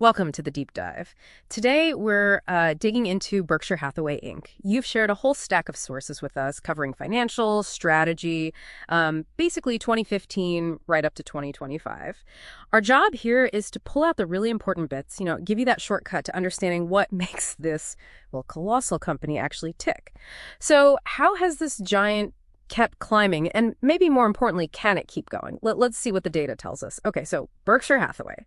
Welcome to the deep dive. Today, we're digging into Berkshire Hathaway, Inc. You've shared a whole stack of sources with us covering financials, strategy, basically 2015 right up to 2025. Our job here is to pull out the really important bits, give you that shortcut to understanding what makes this, colossal company actually tick. So how has this giant kept climbing, and maybe more importantly, can it keep going? Let's see what the data tells us. Okay, so Berkshire Hathaway.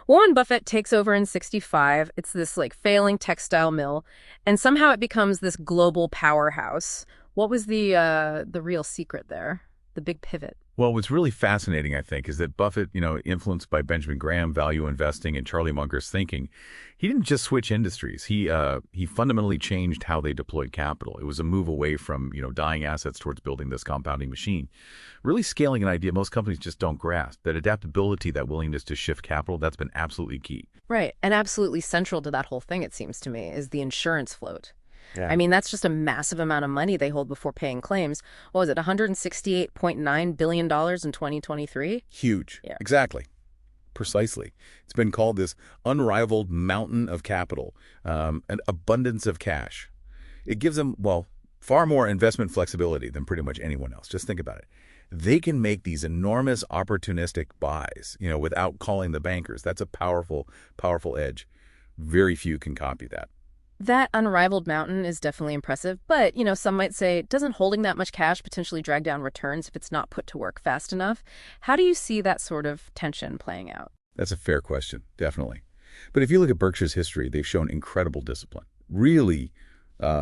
Warren Buffett takes over in 65. It's this failing textile mill, and somehow it becomes this global powerhouse. What was the real secret there? The big pivot? Well, what's really fascinating, I think, is that Buffett, influenced by Benjamin Graham, value investing, and Charlie Munger's thinking, he didn't just switch industries. He fundamentally changed how they deployed capital. It was a move away from, dying assets towards building this compounding machine. Really scaling an idea most companies just don't grasp. That adaptability, that willingness to shift capital, that's been absolutely key. Right. And absolutely central to that whole thing, it seems to me, is the insurance float. Yeah. I mean, that's just a massive amount of money they hold before paying claims. What was it, $168.9 billion in 2023? Huge. Yeah. Exactly. Precisely. It's been called this unrivaled mountain of capital, an abundance of cash. It gives them, far more investment flexibility than pretty much anyone else. Just think about it. They can make these enormous opportunistic buys, without calling the bankers. That's a powerful, powerful edge. Very few can copy that. That unrivaled mountain is definitely impressive, but, some might say, doesn't holding that much cash potentially drag down returns if it's not put to work fast enough? How do you see that sort of tension playing out? That's a fair question, definitely. But if you look at Berkshire's history, they've shown incredible discipline, really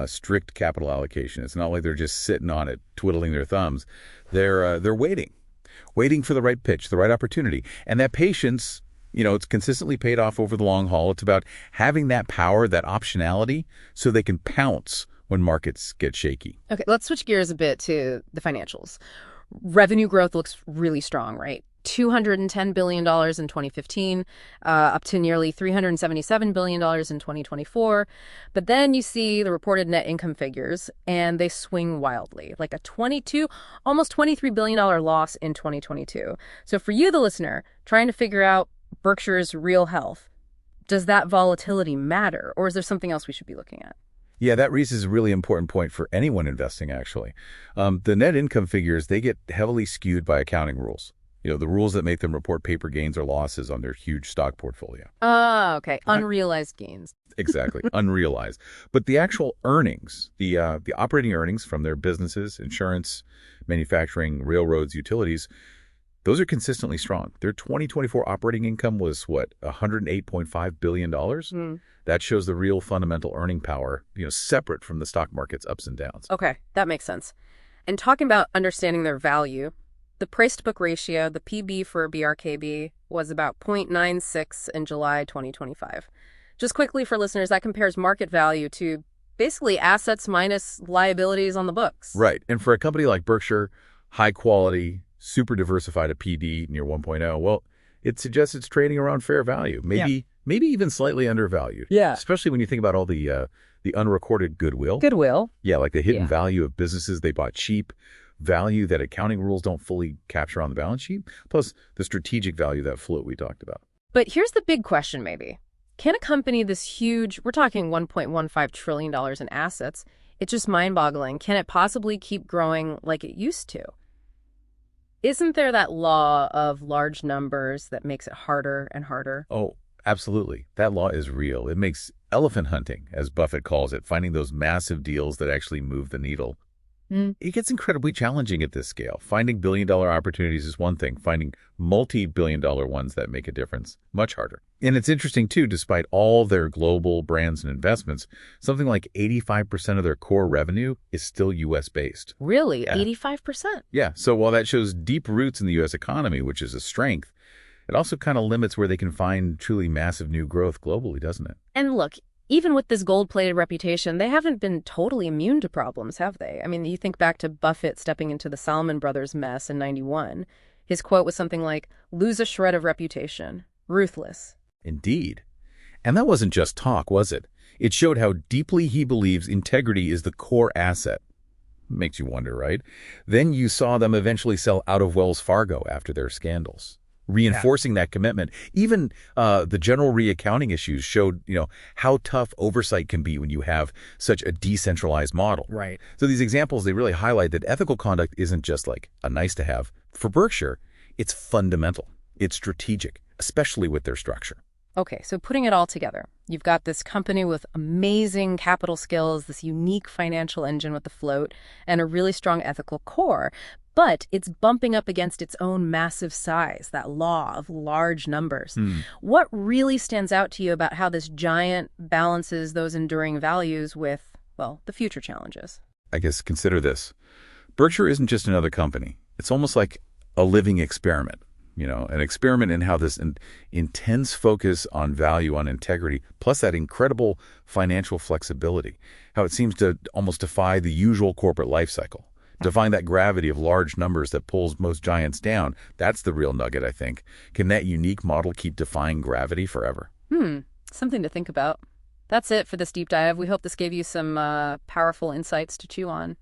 strict capital allocation. It's not like they're just sitting on it, twiddling their thumbs. They're waiting for the right pitch, the right opportunity. And that patience, it's consistently paid off over the long haul. It's about having that power, that optionality, so they can pounce when markets get shaky. Okay, let's switch gears a bit to the financials. Revenue growth looks really strong, right? $210 billion in 2015, up to nearly $377 billion in 2024. But then you see the reported net income figures, and they swing wildly, like a almost $23 billion loss in 2022. So for you, the listener, trying to figure out Berkshire's real health, does that volatility matter, or is there something else we should be looking at? Yeah, that raises a really important point for anyone investing, actually. The net income figures, they get heavily skewed by accounting rules. The rules that make them report paper gains or losses on their huge stock portfolio. Oh, okay. Unrealized gains. Exactly. Unrealized. But the actual earnings, the operating earnings from their businesses, insurance, manufacturing, railroads, utilities, those are consistently strong. Their 2024 operating income was, $108.5 billion? That shows the real fundamental earning power, separate from the stock market's ups and downs. Okay, that makes sense. And talking about understanding their value, the price-to-book ratio, the PB for BRKB, was about 0.96 in July 2025. Just quickly for listeners, that compares market value to basically assets minus liabilities on the books. Right. And for a company like Berkshire, high quality, super diversified, a PD near 1.0, it suggests it's trading around fair value, maybe even slightly undervalued. Yeah. Especially when you think about all the unrecorded goodwill. Goodwill. Yeah, like the hidden value of businesses they bought cheap, value that accounting rules don't fully capture on the balance sheet, plus the strategic value, that float we talked about. But here's the big question, maybe. Can a company this huge, we're talking $1.15 trillion in assets, it's just mind-boggling, can it possibly keep growing like it used to? Isn't there that law of large numbers that makes it harder and harder? Oh, absolutely. That law is real. It makes elephant hunting, as Buffett calls it, finding those massive deals that actually move the needle. It gets incredibly challenging at this scale. Finding billion-dollar opportunities is one thing. Finding multi-billion-dollar ones that make a difference, much harder. And it's interesting, too, despite all their global brands and investments, something like 85% of their core revenue is still U.S.-based. Really? Yeah. 85%? Yeah. So while that shows deep roots in the U.S. economy, which is a strength, it also kind of limits where they can find truly massive new growth globally, doesn't it? And look, even with this gold-plated reputation, they haven't been totally immune to problems, have they? I mean, you think back to Buffett stepping into the Salomon Brothers mess in '91. His quote was something like, "Lose a shred of reputation. Ruthless." Indeed. And that wasn't just talk, was it? It showed how deeply he believes integrity is the core asset. Makes you wonder, right? Then you saw them eventually sell out of Wells Fargo after their scandals. reinforcing that commitment. Even the general reaccounting issues showed, how tough oversight can be when you have such a decentralized model. Right. So these examples, they really highlight that ethical conduct isn't just like a nice to have. For Berkshire, it's fundamental. It's strategic, especially with their structure. Okay, so putting it all together, you've got this company with amazing capital skills, this unique financial engine with the float, and a really strong ethical core. But it's bumping up against its own massive size, that law of large numbers. What really stands out to you about how this giant balances those enduring values with, well, the future challenges? I guess consider this. Berkshire isn't just another company. It's almost like a living experiment. An experiment in how this intense focus on value, on integrity, plus that incredible financial flexibility, how it seems to almost defy the usual corporate life cycle, defying that gravity of large numbers that pulls most giants down. That's the real nugget, I think. Can that unique model keep defying gravity forever? Something to think about. That's it for this deep dive. We hope this gave you some powerful insights to chew on.